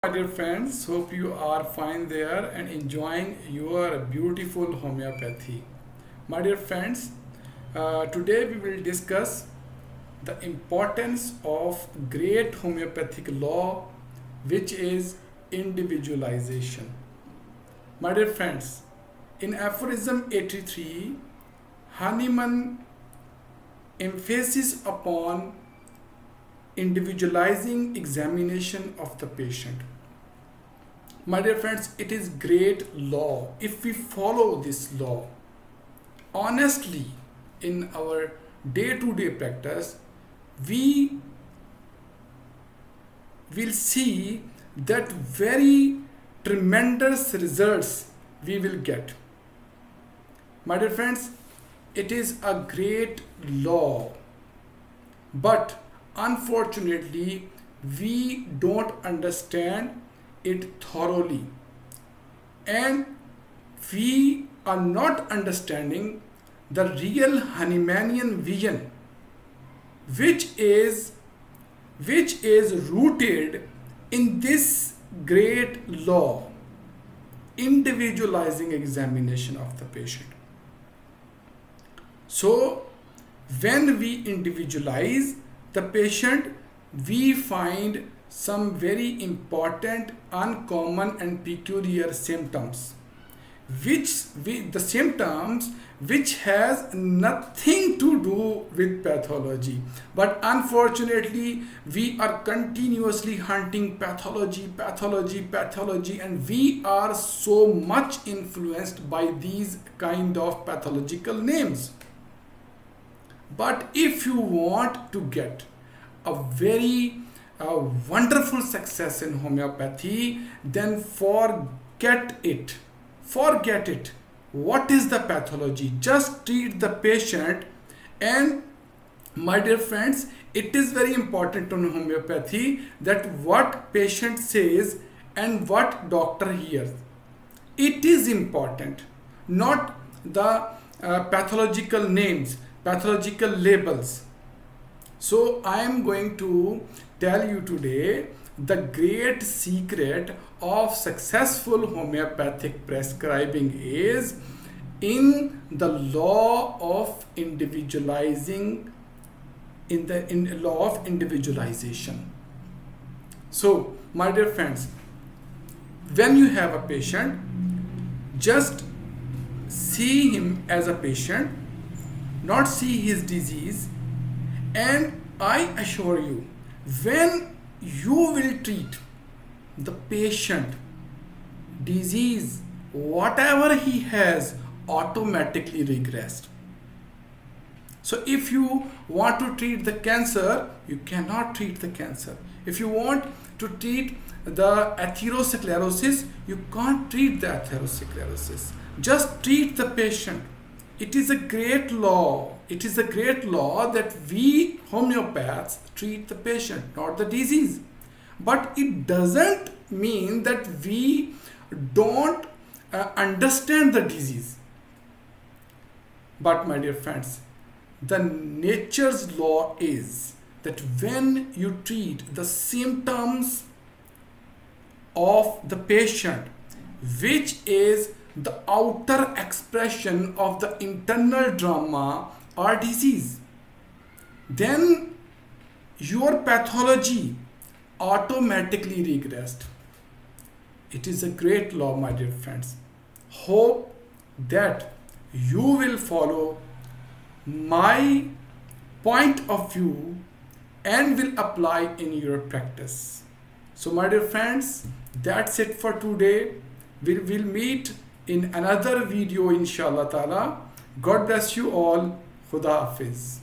My dear friends, hope you are fine there and enjoying your beautiful homeopathy. My dear friends, today we will discuss the importance of great homeopathic law, which is individualization. My dear friends, in aphorism 83, Hahnemann emphasis upon individualizing examination of the patient. My dear friends, it is great law. If we follow this law honestly in our day-to-day practice, we will see that very tremendous results we will get. My dear friends, it is a great law, but unfortunately we don't understand it thoroughly, and we are not understanding the real Hahnemannian vision, which is rooted in this great law, individualizing examination of the patient. So when we individualize the patient, we find some very important, uncommon and peculiar symptoms, the symptoms which has nothing to do with pathology, but unfortunately we are continuously hunting pathology, and we are so much influenced by these kind of pathological names. But if you want to get a very wonderful success in homeopathy, then forget it. What is the pathology? Just treat the patient. And my dear friends, it is very important in homeopathy that what patient says and what doctor hears. It is important, not the pathological names, pathological labels. So I am going to tell you today the great secret of successful homeopathic prescribing is in the law of individualizing, in law of individualization. So my dear friends, when you have a patient, just see him as a patient, not see his disease. And I assure you, when you will treat the patient disease, whatever he has automatically regressed. So if you want to treat the cancer, you cannot treat the cancer. If you want to treat the atherosclerosis, you can't treat the atherosclerosis. Just treat the patient. It is a great law. It is a great law that we homeopaths treat the patient, not the disease. But it doesn't mean that we don't understand the disease. But my dear friends, the nature's law is that when you treat the symptoms of the patient, which is the outer expression of the internal drama or disease, then your pathology automatically regressed. It is a great law, my dear friends. Hope that you will follow my point of view and will apply in your practice. So my dear friends, that's it for today. We will meet in another video inshallah ta'ala. God bless you all. Khuda Hafiz.